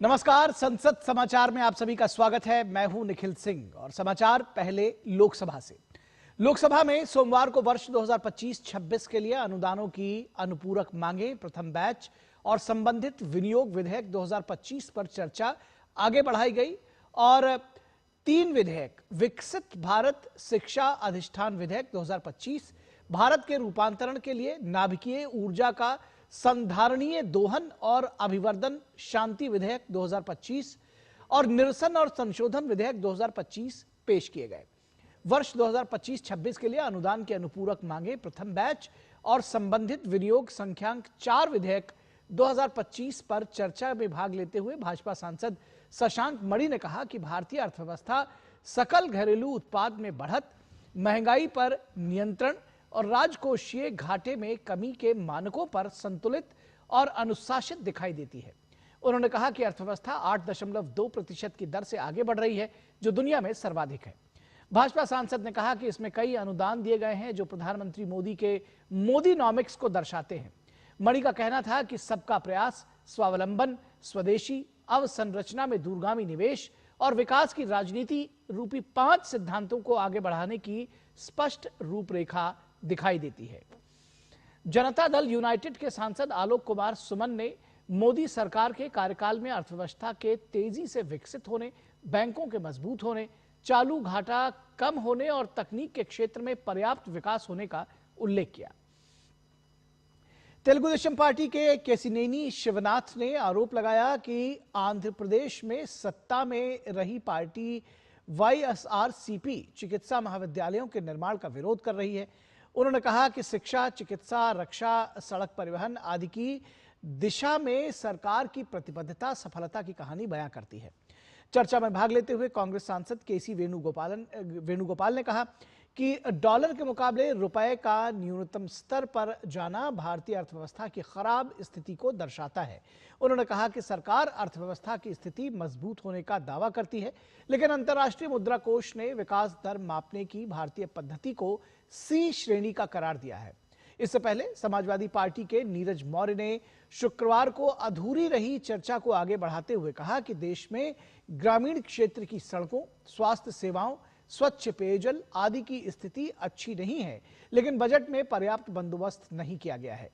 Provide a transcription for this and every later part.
नमस्कार। संसद समाचार में आप सभी का स्वागत है। मैं हूं निखिल सिंह और समाचार पहले लोकसभा से। लोकसभा में सोमवार को वर्ष 2025-26 के लिए अनुदानों की अनुपूरक मांगे प्रथम बैच और संबंधित विनियोग विधेयक 2025 पर चर्चा आगे बढ़ाई गई और 3 विधेयक विकसित भारत शिक्षा अधिष्ठान विधेयक 2025, भारत के रूपांतरण के लिए नाभिकीय ऊर्जा का संधारणीय दोहन और अभिवर्धन शांति विधेयक 2025 और निरसन और संशोधन विधेयक 2025 पेश किए गए। वर्ष 2025-26 के लिए अनुदान की अनुपूरक मांगे प्रथम बैच और संबंधित विनियोग संख्यांक 4 विधेयक 2025 पर चर्चा में भाग लेते हुए भाजपा सांसद शशांक मणि ने कहा कि भारतीय अर्थव्यवस्था सकल घरेलू उत्पाद में बढ़त, महंगाई पर नियंत्रण और राजकोषीय घाटे में कमी के मानकों पर संतुलित और अनुशासित दिखाई देती है। उन्होंने कहा कि अर्थव्यवस्था 8.2% की दर से आगे बढ़ रही है, जो दुनिया में सर्वाधिक है। भाजपा सांसद ने कहा कि इसमें कई अनुदान दिए गए हैं जो प्रधानमंत्री मोदी के मोदीनॉमिक्स को दर्शाते हैं। मणि का कहना था कि सबका प्रयास, स्वावलंबन, स्वदेशी, अवसंरचना में दूरगामी निवेश और विकास की राजनीति रूपी 5 सिद्धांतों को आगे बढ़ाने की स्पष्ट रूपरेखा दिखाई देती है। जनता दल यूनाइटेड के सांसद आलोक कुमार सुमन ने मोदी सरकार के कार्यकाल में अर्थव्यवस्था के तेजी से विकसित होने, बैंकों के मजबूत होने, चालू घाटा कम होने और तकनीक के क्षेत्र में पर्याप्त विकास होने का उल्लेख किया। तेलुगु देशम पार्टी के केसिनेनी शिवनाथ ने आरोप लगाया कि आंध्र प्रदेश में सत्ता में रही पार्टी वाईएसआरसीपी चिकित्सा महाविद्यालयों के निर्माण का विरोध कर रही है। उन्होंने कहा कि शिक्षा, चिकित्सा, रक्षा, सड़क परिवहन आदि की दिशा में सरकार की प्रतिबद्धता सफलता की कहानी बयां करती है। चर्चा में भाग लेते हुए कांग्रेस सांसद केसी वेणुगोपाल ने कहा कि डॉलर के मुकाबले रुपए का न्यूनतम स्तर पर जाना भारतीय अर्थव्यवस्था की खराब स्थिति को दर्शाता है। उन्होंने कहा कि सरकार अर्थव्यवस्था की स्थिति मजबूत होने का दावा करती है, लेकिन अंतर्राष्ट्रीय मुद्रा कोष ने विकास दर मापने की भारतीय पद्धति को सी श्रेणी का करार दिया है। इससे पहले समाजवादी पार्टी के नीरज मौर्य ने शुक्रवार को अधूरी रही चर्चा को आगे बढ़ाते हुए कहा कि देश में ग्रामीण क्षेत्र की सड़कों, स्वास्थ्य सेवाओं, स्वच्छ पेयजल आदि की स्थिति अच्छी नहीं है, लेकिन बजट में पर्याप्त बंदोबस्त नहीं किया गया है।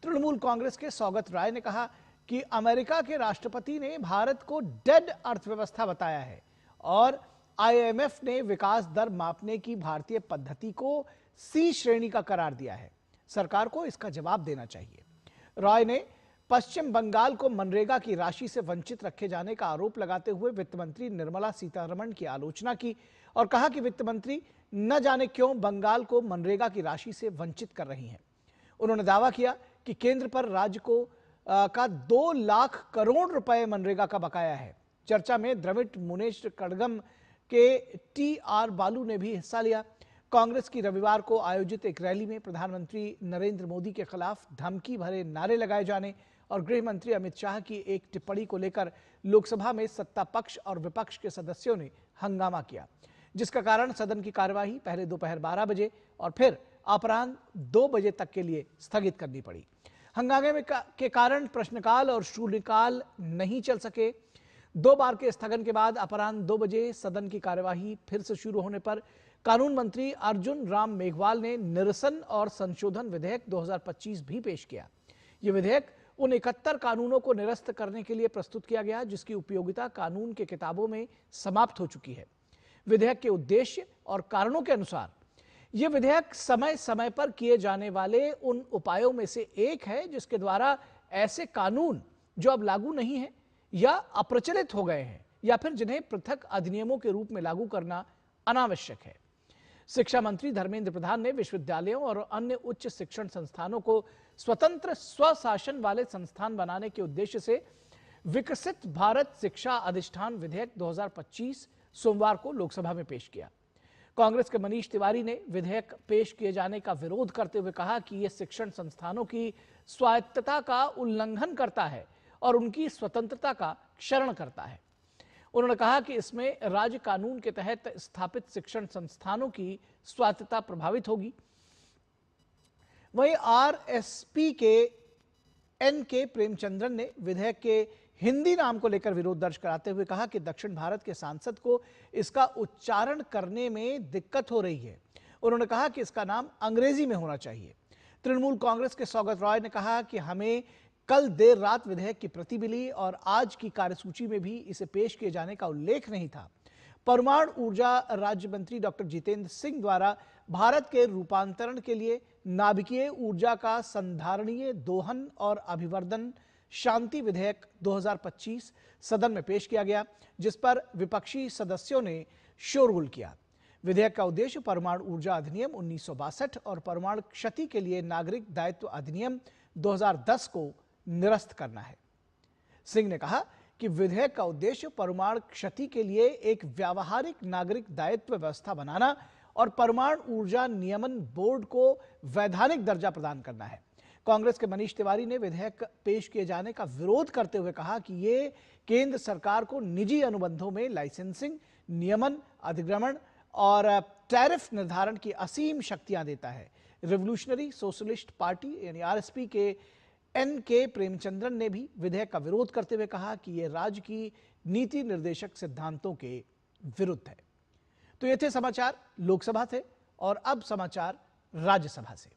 तृणमूल कांग्रेस के सौगत राय ने कहा कि अमेरिका के राष्ट्रपति ने भारत को डेड अर्थव्यवस्था बताया है और आईएमएफ ने विकास दर मापने की भारतीय पद्धति को सी श्रेणी का करार दिया है। सरकार को इसका जवाब देना चाहिए। रॉय ने पश्चिम बंगाल को मनरेगा की राशि से वंचित रखे जाने का आरोप लगाते हुए वित्त मंत्री निर्मला सीतारमण की आलोचना की और कहा कि वित्त मंत्री न जाने क्यों बंगाल को मनरेगा की राशि से वंचित कर रही हैं। उन्होंने दावा किया कि केंद्र पर राज्य को का 2 लाख करोड़ रुपए मनरेगा का बकाया है। चर्चा में द्रविड़ मुनेश कड़गम के टी.आर. बालू ने भी हिस्सा लिया। कांग्रेस की रविवार को आयोजित एक रैली में प्रधानमंत्री नरेंद्र मोदी के खिलाफ धमकी भरे नारे लगाए जाने और गृह मंत्री अमित शाह की एक टिप्पणी को लेकर लोकसभा में सत्ता पक्ष और विपक्ष के सदस्यों ने हंगामा किया, जिसका कारण सदन की कार्यवाही पहले दोपहर 12 बजे और फिर अपराह्न 2 बजे तक के लिए स्थगित करनी पड़ी। हंगामे के कारण प्रश्नकाल और शून्यकाल नहीं चल सके। 2 बार के स्थगन के बाद अपराह्न 2 बजे सदन की कार्यवाही फिर से शुरू होने पर कानून मंत्री अर्जुन राम मेघवाल ने निरसन और संशोधन विधेयक 2025 भी पेश किया। यह विधेयक उन 71 कानूनों को निरस्त करने के लिए प्रस्तुत किया गया जिसकी उपयोगिता कानून के किताबों में समाप्त हो चुकी है। विधेयक के उद्देश्य और कारणों के अनुसार यह विधेयक समय समय पर किए जाने वाले उन उपायों में से एक है जिसके द्वारा ऐसे कानून जो अब लागू नहीं है या अप्रचलित हो गए हैं या फिर जिन्हें पृथक अधिनियमों के रूप में लागू करना अनावश्यक है। शिक्षा मंत्री धर्मेंद्र प्रधान ने विश्वविद्यालयों और अन्य उच्च शिक्षण संस्थानों को स्वतंत्र स्वशासन वाले संस्थान बनाने के उद्देश्य से विकसित भारत शिक्षा अधिष्ठान विधेयक 2025 सोमवार को लोकसभा में पेश किया। कांग्रेस के मनीष तिवारी ने विधेयक पेश किए जाने का विरोध करते हुए कहा कि यह शिक्षण संस्थानों की स्वायत्तता का उल्लंघन करता है और उनकी स्वतंत्रता का क्षरण करता है। उन्होंने कहा कि इसमें राज्य कानून के तहत स्थापित शिक्षण संस्थानों की स्वायत्तता प्रभावित होगी। वहीं आरएसपी के एन के प्रेमचंद्रन ने विधेयक के हिंदी नाम को लेकर विरोध दर्ज कराते हुए कहा कि दक्षिण भारत के सांसद को इसका उच्चारण करने में दिक्कत हो रही है। उन्होंने कहा कि इसका नाम अंग्रेजी में होना चाहिए। तृणमूल कांग्रेस के सौगत रॉय ने कहा कि हमें कल देर रात विधेयक की प्रति मिली और आज की कार्यसूची में भी इसे पेश किए जाने का उल्लेख नहीं था। परमाणु ऊर्जा राज्य मंत्री डॉक्टर जितेंद्र सिंह द्वारा भारत के रूपांतरण के लिए नाभिकीय ऊर्जा का संधारणीय दोहन और अभिवर्धन शांति विधेयक 2025 सदन में पेश किया गया, जिस पर विपक्षी सदस्यों ने शोरगुल किया। विधेयक का उद्देश्य परमाणु ऊर्जा अधिनियम 1962 और परमाणु क्षति के लिए नागरिक दायित्व अधिनियम 2010 को निरस्त करना है। सिंह ने कहा कि विधेयक का उद्देश्य परमाणु क्षति के लिए एक व्यावहारिक नागरिक दायित्व व्यवस्था बनाना और परमाणु ऊर्जा नियमन बोर्ड को वैधानिक दर्जा प्रदान करना है। कांग्रेस के मनीष तिवारी ने विधेयक पेश किए जाने का विरोध करते हुए कहा कि ये केंद्र सरकार को निजी अनुबंधों में लाइसेंसिंग, नियमन, अधिग्रहण और टैरिफ निर्धारण की असीम शक्तियां देता है। रिवोल्यूशनरी सोशलिस्ट पार्टी यानी आरएसपी के एन.के. प्रेमचंद्रन ने भी विधेयक का विरोध करते हुए कहा कि यह राज्य की नीति निर्देशक सिद्धांतों के विरुद्ध है। तो ये थे समाचार लोकसभा से, और अब समाचार राज्यसभा से।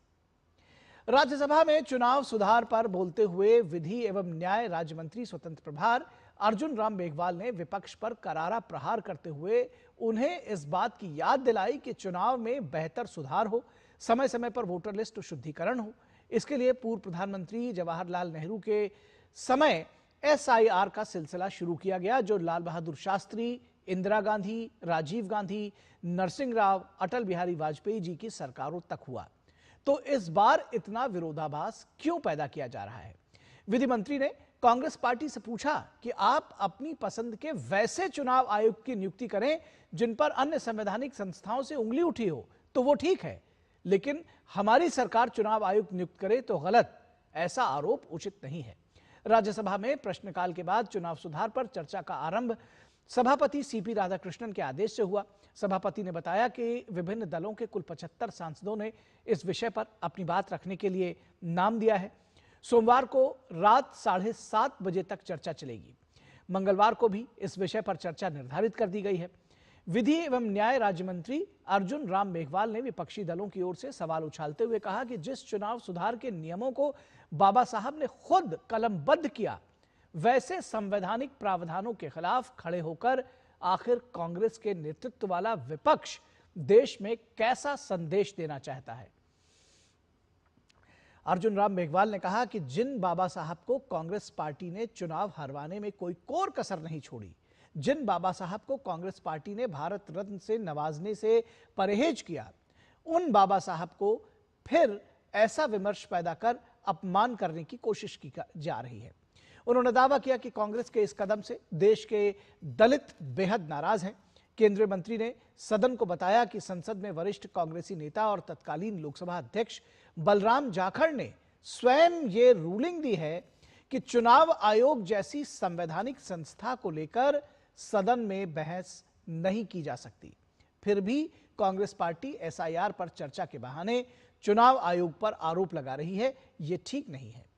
राज्यसभा में चुनाव सुधार पर बोलते हुए विधि एवं न्याय राज्य मंत्री स्वतंत्र प्रभार अर्जुन राम मेघवाल ने विपक्ष पर करारा प्रहार करते हुए उन्हें इस बात की याद दिलाई कि चुनाव में बेहतर सुधार हो, समय समय पर वोटर लिस्ट शुद्धिकरण हो। इसके लिए पूर्व प्रधानमंत्री जवाहरलाल नेहरू के समय एसआईआर का सिलसिला शुरू किया गया, जो लाल बहादुर शास्त्री, इंदिरा गांधी, राजीव गांधी, नरसिंह राव, अटल बिहारी वाजपेयी जी की सरकारों तक हुआ। तो इस बार इतना विरोधाभास क्यों पैदा किया जा रहा है? विधि मंत्री ने कांग्रेस पार्टी से पूछा कि आप अपनी पसंद के वैसे चुनाव आयुक्त की नियुक्ति करें जिन पर अन्य संवैधानिक संस्थाओं से उंगली उठी हो, तो वो ठीक है, लेकिन हमारी सरकार चुनाव आयुक्त नियुक्त करे तो गलत। ऐसा आरोप उचित नहीं है। राज्यसभा में प्रश्नकाल के बाद चुनाव सुधार पर चर्चा का आरंभ सभापति सीपी राधाकृष्णन के आदेश से हुआ। सभापति ने बताया कि विभिन्न दलों के कुल 75 सांसदों ने इस विषय पर अपनी बात रखने के लिए नाम दिया है। सोमवार को रात 7:30 बजे तक चर्चा चलेगी। मंगलवार को भी इस विषय पर चर्चा निर्धारित कर दी गई है। विधि एवं न्याय राज्य मंत्री अर्जुन राम मेघवाल ने विपक्षी दलों की ओर से सवाल उछालते हुए कहा कि जिस चुनाव सुधार के नियमों को बाबा साहब ने खुद कलमबद्ध किया, वैसे संवैधानिक प्रावधानों के खिलाफ खड़े होकर आखिर कांग्रेस के नेतृत्व वाला विपक्ष देश में कैसा संदेश देना चाहता है। अर्जुन राम मेघवाल ने कहा कि जिन बाबा साहब को कांग्रेस पार्टी ने चुनाव हरवाने में कोई कोर कसर नहीं छोड़ी, जिन बाबा साहब को कांग्रेस पार्टी ने भारत रत्न से नवाजने से परहेज किया, उन बाबा साहब को फिर ऐसा विमर्श पैदा कर अपमान करने की कोशिश की जा रही है। उन्होंने दावा किया कि कांग्रेस के इस कदम से देश के दलित बेहद नाराज हैं। केंद्रीय मंत्री ने सदन को बताया कि संसद में वरिष्ठ कांग्रेसी नेता और तत्कालीन लोकसभा अध्यक्ष बलराम जाखड़ ने स्वयं ये रूलिंग दी है कि चुनाव आयोग जैसी संवैधानिक संस्था को लेकर सदन में बहस नहीं की जा सकती। फिर भी कांग्रेस पार्टी एसआईआर पर चर्चा के बहाने चुनाव आयोग पर आरोप लगा रही है। ये ठीक नहीं है।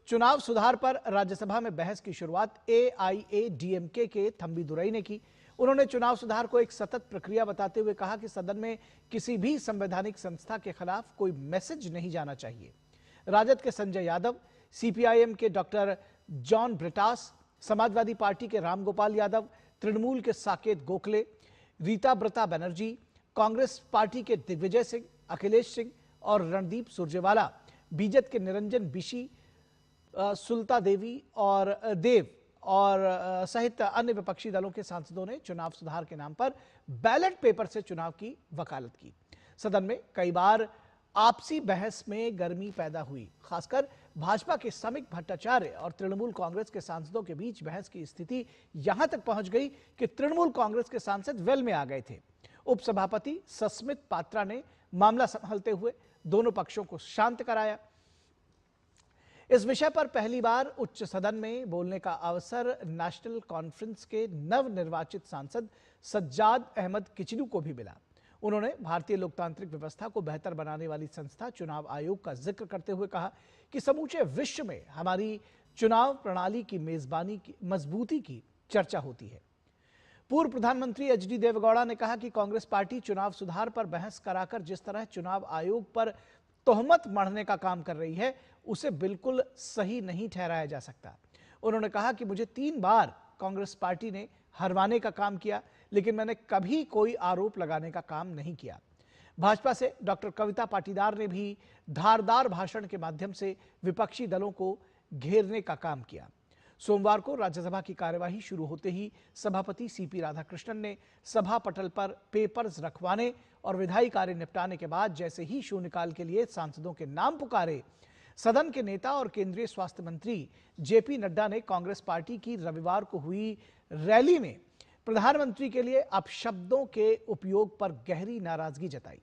चुनाव सुधार पर राज्यसभा में बहस की शुरुआत एआईएडीएमके के थंबी दुरई ने की। उन्होंने चुनाव सुधार को एक सतत प्रक्रिया बताते हुए कहा कि सदन में किसी भी संवैधानिक संस्था के खिलाफ कोई मैसेज नहीं जाना चाहिए। राजद के संजय यादव, सीपीआईएम के doctor John Brittas, Samajwadi party के रामगोपाल यादव, तृणमूल के साकेत गोखले, रीता ब्रता बनर्जी, कांग्रेस पार्टी के दिग्विजय सिंह, अखिलेश सिंह और रणदीप सुरजेवाला, बीजेपी के निरंजन बिशी, सुलता देवी और देव और सहित अन्य विपक्षी दलों के सांसदों ने चुनाव सुधार के नाम पर बैलेट पेपर से चुनाव की वकालत की। सदन में कई बार आपसी बहस में गर्मी पैदा हुई। खासकर भाजपा के समीक भट्टाचार्य और तृणमूल कांग्रेस के सांसदों के बीच बहस की स्थिति यहां तक पहुंच गई कि तृणमूल कांग्रेस के सांसद वेल में आ गए थे। उपसभापति सस्मित पात्रा ने मामला संभालते हुए दोनों पक्षों को शांत कराया। इस विषय पर पहली बार उच्च सदन में बोलने का अवसर नेशनल कॉन्फ्रेंस के नवनिर्वाचित सांसद सज्जाद अहमद किचलू को भी मिला। उन्होंने भारतीय लोकतांत्रिक व्यवस्था को बेहतर बनाने वाली संस्था चुनाव आयोग का जिक्र करते हुए कहा कि समूचे विश्व में हमारी चुनाव प्रणाली की मेजबानी की मजबूती की चर्चा होती है। पूर्व प्रधानमंत्री एचडी देवेगौड़ा ने कहा कि कांग्रेस पार्टी चुनाव सुधार पर बहस कराकर जिस तरह चुनाव आयोग पर तोहमत मढ़ने का काम कर रही है, उसे बिल्कुल सही नहीं ठहराया जा सकता। उन्होंने कहा कि मुझे 3 बार कांग्रेस पार्टी ने हरवाने का काम किया, लेकिन मैंने कभी कोई आरोप लगाने का काम नहीं किया। भाजपा से डॉक्टर कविता पाटीदार ने भी धारदार भाषण के माध्यम से विपक्षी दलों को घेरने का काम किया। सोमवार को राज्यसभा की कार्यवाही शुरू होते ही सभापति सीपी राधाकृष्णन ने सभा पटल पर पेपर्स रखवाने और विधायी कार्य निपटाने के बाद जैसे ही शून्यकाल के लिए सांसदों के नाम पुकारे, सदन के नेता और केंद्रीय स्वास्थ्य मंत्री जेपी नड्डा ने कांग्रेस पार्टी की रविवार को हुई रैली में प्रधानमंत्री के लिए अपशब्दों के उपयोग पर गहरी नाराजगी जताई।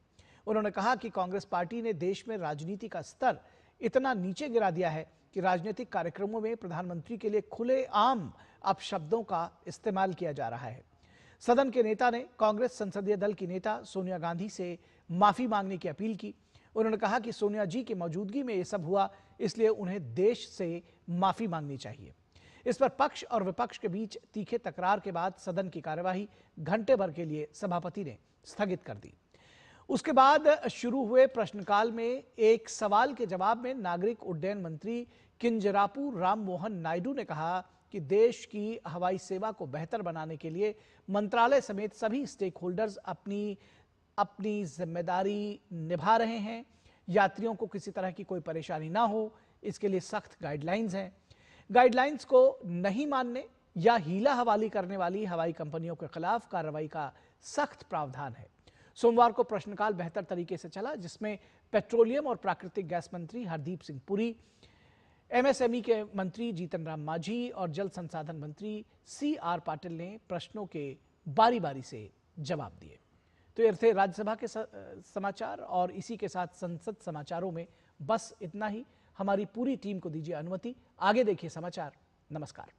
उन्होंने कहा कि कांग्रेस पार्टी ने देश में राजनीति का स्तर इतना नीचे गिरा दिया है कि राजनीतिक कार्यक्रमों में प्रधानमंत्री के लिए खुलेआम अपशब्दों का इस्तेमाल किया जा रहा है। सदन के नेता ने कांग्रेस संसदीय दल की नेता सोनिया गांधी से माफी मांगने की अपील की। उन्होंने कहा कि सोनिया जी की मौजूदगी में यह सब हुआ, इसलिए उन्हें देश से माफी मांगनी चाहिए। इस पर पक्ष और विपक्ष के बीच तीखे तकरार के बाद सदन की कार्यवाही घंटे भर के लिए सभापति ने स्थगित कर दी। उसके बाद शुरू हुए प्रश्नकाल में एक सवाल के जवाब में नागरिक उड्डयन मंत्री किंजरापू राम मोहन नायडू ने कहा कि देश की हवाई सेवा को बेहतर बनाने के लिए मंत्रालय समेत सभी स्टेक होल्डर्स अपनी जिम्मेदारी निभा रहे हैं। यात्रियों को किसी तरह की कोई परेशानी ना हो, इसके लिए सख्त गाइडलाइंस हैं। गाइडलाइंस को नहीं मानने या हीला हवाली करने वाली हवाई कंपनियों के खिलाफ कार्रवाई का सख्त प्रावधान है। सोमवार को प्रश्नकाल बेहतर तरीके से चला, जिसमें पेट्रोलियम और प्राकृतिक गैस मंत्री हरदीप सिंह पुरी, एमएसएमई के मंत्री जीतन राम मांझी और जल संसाधन मंत्री सीआर पाटिल ने प्रश्नों के बारी बारी से जवाब दिए। तो ये थे राज्यसभा के समाचार, और इसी के साथ संसद समाचारों में बस इतना ही। हमारी पूरी टीम को दीजिए अनुमति, आगे देखिए समाचार। नमस्कार।